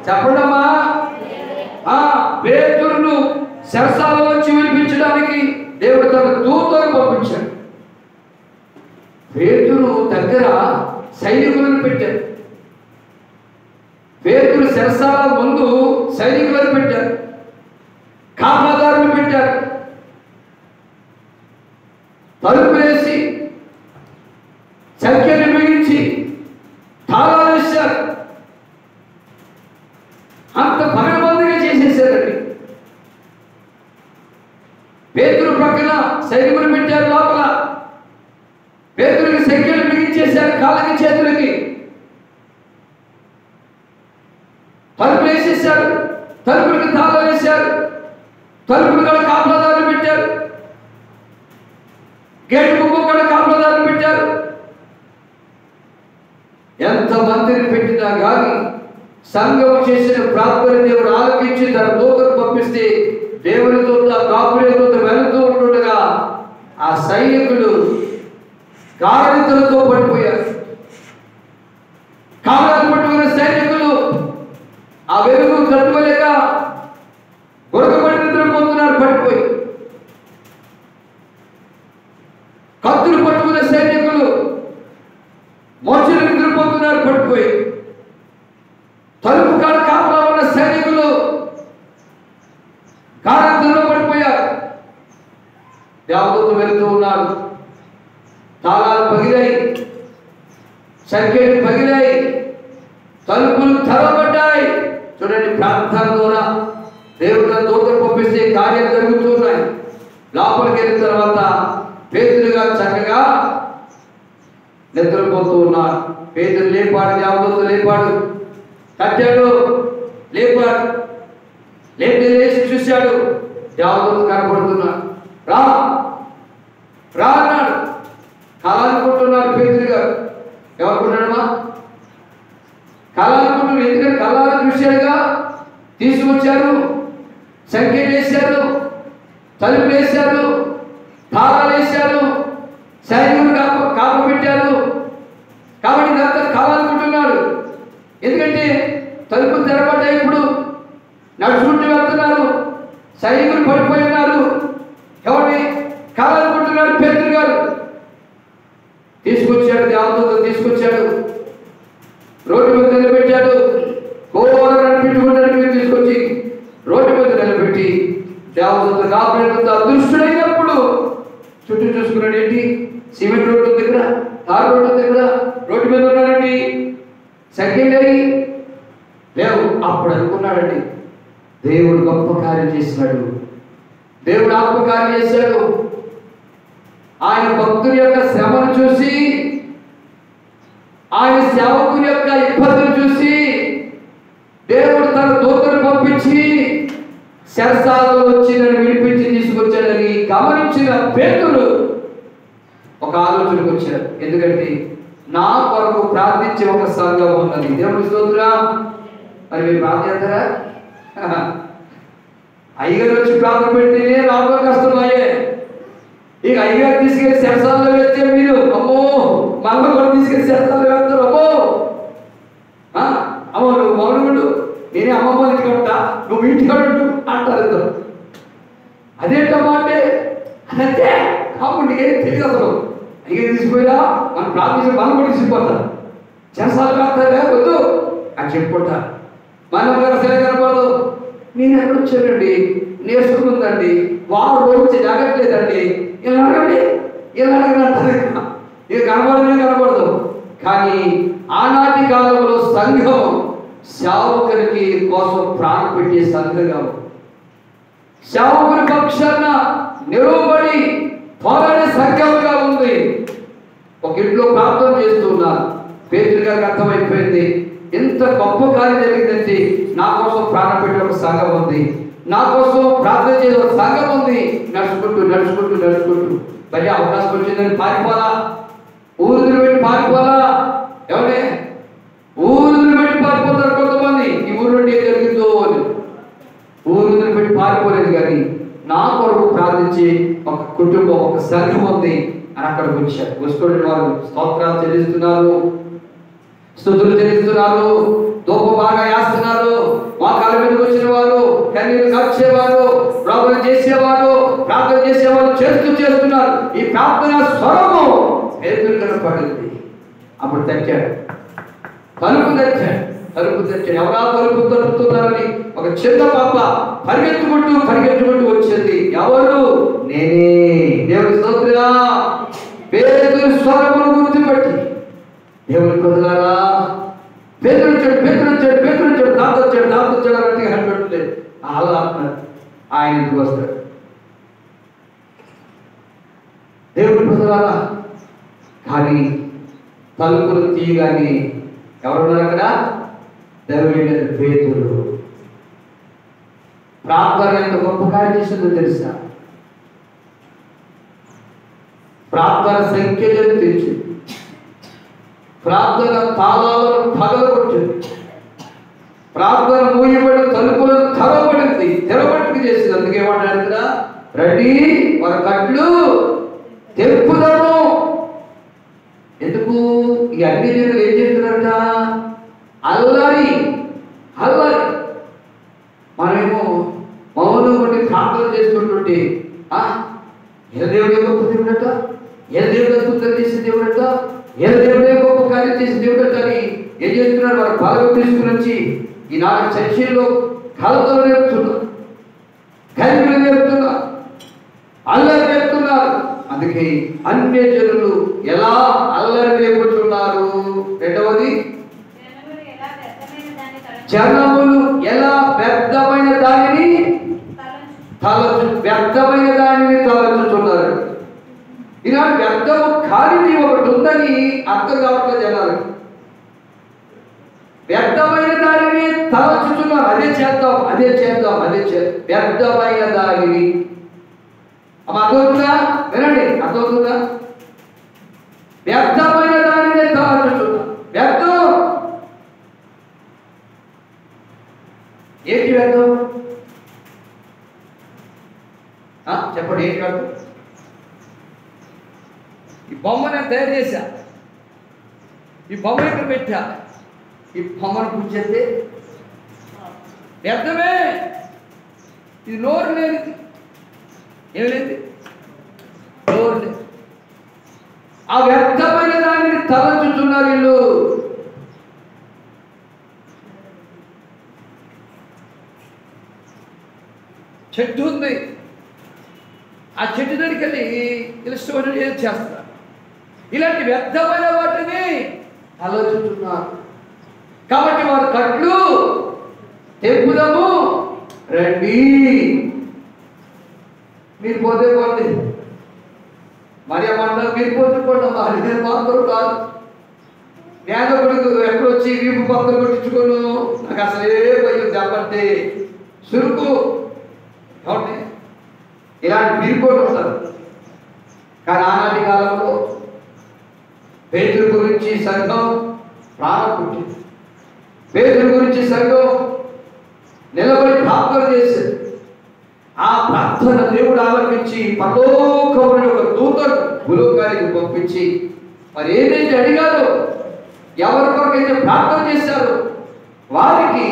చెప్పడమా పేతురును చెరసాలలోంచి విడిపించడానికి దేవుడు తన దూతను పంపించాడు. పేతురు దగ్గర సైనికులను పెట్టారు. పేతురు చెరసాల ముందు సైనికులను పెట్టారు, కాపలాదారులు పెట్టారు, తలుపులేసి సంఖ్యను బిగించి తాళాలు వేశారు. అంత పగడబందిగా చేసేసారండి. పేతురు ప్రక్కన సైనికులు పెట్టారు, లోపల పేతురుకి సంఖ్యలు బిగించేశారు, కాళ్ళకి చేతులకి తలుపులు వేసేసారు, తలుపులకి తాళాలు వేశారు, తలుపులు కూడా కాపలాదారులు పెట్టారు, గేటు ముగ్గు కూడా కాపలాదారులు పెట్టారు. ఎంతమందిని పెట్టినా కానీ సంఘం చేసిన ప్రార్థన దేవుడు ఆలకించి తన దూతను పంపిస్తే దేవుని దూత కాపురే దూత వెళుతూ ఉంటుండగా ఆ సైనికులు కారణితులతో పడిపోయారు. కారణాలు పట్టుకున్న సైనికులు ఆ వెలుగు తట్టుకోలేక గొడవపడి నిద్రపోతున్నారు, పడిపోయి. కత్తులు పట్టుకున్న సైనికులు మనుషులు నిద్రపోతున్నారు, పడిపోయి. తలుపు కాడ కాపలా ఉన్న సైనికులు కారణంలో పడిపోయారు. దేవదూత వెళుతూ ఉన్నాడు, తాళాలు పగిలాయి, సంఖ్యలు పగిలాయి, తలుపులు తెరవబడ్డాయి. చూడండి, ప్రార్థన ద్వారా దేవుడు దూతను పంపిస్తే కార్యం జరుగుతున్నాయి. లోపలికి వెళ్ళిన తర్వాత పేతురు గారు చక్కగా నిద్రపోతూ ఉన్నారు. పేతురు లేపాడు, దేవదూత లేపాడు, కట్టాడు, లేపాడు. లేచి చూశాడు, దేవదూత కనపడుతున్నాడు. రా రా అన్నాడు. కళానుకుంటున్నాడు పేతురు గారు. ఎవరుకున్నాడమ్మా? కళానుకుంటున్నాడు. ఎందుకంటే కళాలు చూశాడుగా. తీసుకొచ్చారు, సంఖ్యలు వేశారు, తలుపులు వేశారు, తాళాలు వేశారు, సైనికులు కాప పెట్టారు. కాబట్టి ఇదంతా కావాలనుకుంటున్నాడు. ఎందుకంటే తలుపులు తెరబడ్డాయి. ఇప్పుడు నడుచుకుంటూ వెళ్తున్నారు, సైనికులు పడిపోయి ఉన్నారు. ఎవరిని కావాలనుకుంటున్నాడు? పేతురు గారు తీసుకొచ్చాడు, దేవదూత తీసుకొచ్చాడు, రోడ్డు మీద నిలబెట్టాడు. కోర నడిపించుకుంటానికి తీసుకొచ్చి రోడ్డు మీద నిలబెట్టి దేవదూత కాపాడుతూ అదృష్టుడైనప్పుడు చుట్టూ చూసుకున్నాడు. ఏంటి, సిమెంట్ రోడ్డు ఉంది ఇక్కడ, తారు రోడ్డు ఉంది ఇక్కడ, రోడ్డు మీద ఉన్నాడండి, సెకండరీ లేవు. అప్పుడు అనుకున్నాడండి, దేవుడు గొప్ప కార్యం చేసినాడు, దేవుడు ఆత్మకార్యం చేశాడు. ఆయన భక్తుని యొక్క శ్రమను చూసి, ఆయన సేవకుని యొక్క ఇబ్బందులు చూసి దేవుడు తన దూతను పంపించి శరసాలలో వచ్చి నన్ను విడిపించి తీసుకొచ్చాడని గమనించిన పేతురు ఒక ఆలోచనకు వచ్చాడు. ఎందుకంటే నా కొరకు ప్రార్థించే ఒక సంఘం ఉన్నది. దేవుడి స్తోత్రం. మరి మీరు ప్రార్థిస్తారా? అయ్యగారు వచ్చి ప్రార్థన పెడితేనే నాకు కష్టమయ్యే. ఇక అయ్యగారు తీసుకెళ్ళి శరసాలలో వెళ్తే మీరు అమ్మో, మళ్ళీ కూడా తీసుకెళ్ళి శరసాలలో వెళ్తారు. అమ్మో అమ్మో, నువ్వు మౌనముడు, నేనే అమ్మమ్మ ఇంటికి ఉంటా, నువ్వు ఇంటికి ఉంటు అంటారు ఇద్దరు. అదేంటమ్మా అంటే అదంతే కాబట్టి నీకేం తెలియదు. అసలు అయ్యగారు తీసుకుపోయినా మనం ప్రార్థించి మనం కూడా తీసుకుపోతారు. శరసాలు వెళ్తారా వద్దు అని చెప్పుకుంటారు. మనం గారు సరే కనపడదు. నేను ఎక్కడ వచ్చానండి, నేర్చుకుందండి, వారు రోజు జరగట్లేదండి, ఇలా అడగండి, ఇలా అడగనంటారు. ఇది కనపడదు. కానీ ఆనాటి కాలంలో సంఘం సేవకునికి కోసం ప్రాణం పెట్టే సంఘంగా, సేవకుని పక్షాన నిలబడి పోరాడే సంఘంగా ఉంది. ఒక ఇంట్లో ప్రార్థన చేస్తున్నారు. పేతురు గారికి అర్థమైపోయింది, ఎంత గొప్ప కార్యం జరిగిందంటే నా కోసం ప్రాణం పెట్టే ఒక సంఘం ఉంది, నా కోసం ప్రార్థన చేసే ఒక సంఘం ఉంది. నడుచుకుంటూ మరి అవకాశం వచ్చిందని పారిపోలా, ఊరు పెట్టి పారిపోలా. ఎవరే ఊరు పెట్టి పారిపోతారు కొంతమంది. ఈ ఊరు నుండి ఏం జరిగిందో అని ఊరు పెట్టి పారిపోలేదు. కానీ నా కొరకు ప్రార్థించి ఒక కుటుంబం, ఒక సంఘం ఉంది అని అక్కడికి వచ్చారు. వస్తున్న వారు స్తోత్రాలు చెల్లిస్తున్నారు, స్తుతులు చెల్లిస్తున్నారు, ధూపం బాగా వేస్తున్నారు, చేస్తున్నారు. ఈ ప్రార్థన స్వరము పేతురు కనపడింది. అప్పుడు తెచ్చాడు, తలుపు తెచ్చాడు. ఎవరా తలుపు తలుపుతున్నారని ఒక చిన్న పాప పరిగెత్తుకుంటూ వచ్చింది. ఎవరు? నేనే. దేవుని స్తోత్రం. పేతురు స్వరమును గుర్తుపట్టి దేవుని కుదరారా, పేతురు వచ్చాడు, దాంతొచ్చాడు అంటే అంటలేదు. అలా ఆయన ఎందుకు వస్తాడు? దేవుని కుదరారా. కానీ తలుపులు తీయగానే ఎవరున్నారు అక్కడ? దేవుని పేతురు. ప్రార్థన ఎంత గొప్ప కార్యం చేసిందో తెలుసా? ప్రార్థన సంఖ్యలను తెచ్చింది. ప్రార్థన తాళాలను పగలగొట్టింది. ప్రార్థన మూయబడి తలుపులను తెరబట్టుకు చేసింది. అందుకేమంటారు కదా, రండి మన కట్లు తెప్పుదము. ఎందుకు? ఈ అన్ని జనులు ఏం చేస్తున్నారట? అల్లరి. మనమేమో మౌనం ఉండి ప్రార్థన చేసుకుంటుంటే ఏ దేవుడే గొప్ప దేవుడట, ఏ దేవుడు అద్భుతం చేసే దేవుడట, ఏ దేవుడే గొప్ప కార్యం చేసే దేవుడట అని ఏం చేస్తున్నారు? వాళ్ళ బలం తీసుకుని వచ్చి ఈనాడు చర్చిల్లో కలతలు నేర్పుతున్నారు, కలిపిలు నేర్పుతున్నారు, అల్లరి నేర్పుతున్నారు. అందుకే అన్య జనులు ఎలా అల్లరి నేర్పుతున్నారు? రెండవది, జనములు ఎలా వ్యర్థమైన దానిని తలంచుతున్నారు. ఈనాడు వ్యర్థము కానిది ఒకటి ఉందని అర్థం కావట్లేదు జనాలకు. వ్యర్థమైన దానిని తలంచుతున్నారు. అదే చేద్దాం. వ్యర్థమైన దానిని అర్థమవుతుందా? వినండి, అర్థమవుతుందా? వ్యర్థమైన దానిని తలంచుతున్నారు. వ్యర్థం ఏంటి? వ్యర్థం చెప్పండి. ఏంటి వ్యర్థం? ఈ బొమ్మ నేను తయారు చేశా, ఈ బొమ్మ ఇక్కడ పెట్టా, ఈ బొమ్మను పూజేస్తే వ్యర్థమే. ఇది నోరు లేనిది. ఏమి లేదు? నోరు లేదు. ఆ వ్యర్థమైన దానిని తలంచుతున్నారు వీళ్ళు. చెట్టు ఉంది, ఆ చెట్టు దగ్గరికి వెళ్ళి ఇష్టమైన ఏది చేస్తారు. ఇలాంటి వ్యర్థమైన వాటిని ఆలోచిస్తున్నారు. కాబట్టి వారు కట్లు తెప్పుదాము రండి. మీరు పోతే పోండి, మరి అమ్మంటారు మీరు పోతే పోండమ్మా, నేను మాత్రం కాదు. నేను కొడుకు ఎక్కడొచ్చి వీపు పక్కన కొట్టించుకోను, నాకు అసలే భయం చెప్పండి సురుకు. కాబట్టి ఇలాంటి పీరుకోడు ఉంటారు. కానీ ఆనాటి కాలంలో పేతురు గురించి సంఘం ప్రాణం పుట్టింది. పేతురు గురించి సంఘం నిలబడి ప్రార్థన చేసింది. ఆ ప్రార్థన దేవుడు ఆలకించి పరలోకమున ఒక దూతను భూలోకానికి పంపించి మరి ఏదైతే అడిగారో, ఎవరి కొరకైతే ప్రార్థన చేశారో వారికి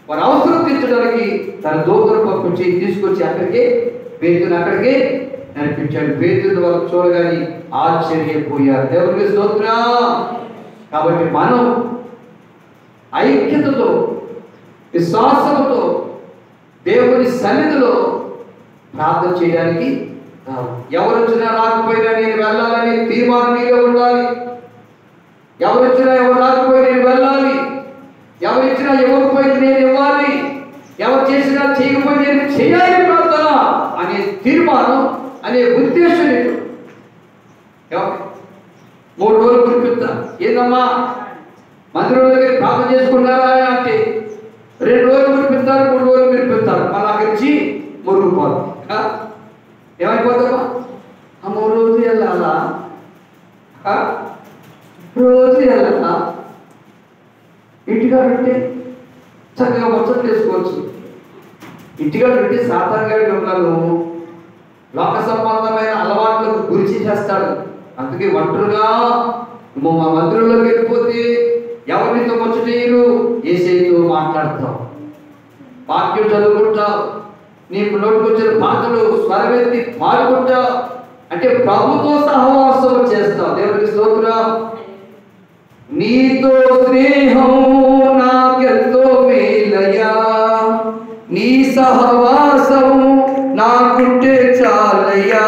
వారి అవసరం తీర్చడానికి తన దూతను పంపించి తీసుకొచ్చి పేతురుని అక్కడికి నడిపించాడు. పేతురు వాళ్ళకు చూడగానే ఆశ్చర్యపోయారు. దేవునికి స్తోత్రం. కాబట్టి మనం ఐక్యతతో విశ్వాసంతో దేవుని సన్నిధిలో ప్రార్థన చేయడానికి ఎవరు వచ్చినా రాకపోయినా నేను వెళ్ళాలని తీర్మానం నీలో ఉండాలి. ఎవరు వచ్చినా ఎవరు రాకపోయినా నేను వెళ్ళాలి. ఎవరు ఇచ్చినా ఇవ్వకపోయింది నేను ఇవ్వాలి. ఎవరు చేసినా చేయకపోయి నేను చేయాలి ప్రార్థన అనే తీర్మానం అనే ఉద్దేశం లేదు. 3 రోజులు కురిపిస్తా. ఏందమ్మా మందిరం దగ్గర ప్రార్థన చేసుకున్నారా అంటే 2 రోజులు కురిపిస్తారు, 3 రోజులు కురిపిస్తారు. మళ్ళీ అక్కడికి మురుగుపోదు. ఏమైపోతామా? 3 రోజులు వెళ్ళాలా? రోజు వెళ్ళాలా? ఇంటికాడ ఉంటే చక్కగా ముచ్చట్లు వేసుకోవచ్చు. ఇంటికాడ ఉంటే సాతాన్ గారి మిమ్మల్ని లోక సంబంధమైన అలవాట్లకు గురి చేసేస్తాడు. అందుకే ఒంటరిగా మా మందిరంలోకి వెళ్ళిపోతే ఎవరితో ముచ్చటయ్యరు, ఏసైతో మాట్లాడతాం, వాక్యం చదువుకుంటాం, నీకు నోటికొచ్చిన పాటలు స్వరమెత్తి పాడుకుంటా, అంటే ప్రభుతో సహవాసం చేస్తావు. దేవునికి స్తోత్రం. నీతో స్నేహం నాకెంతో మేలయ్యా, నీ సహవాసం నాకుంటే చాలయ్యా.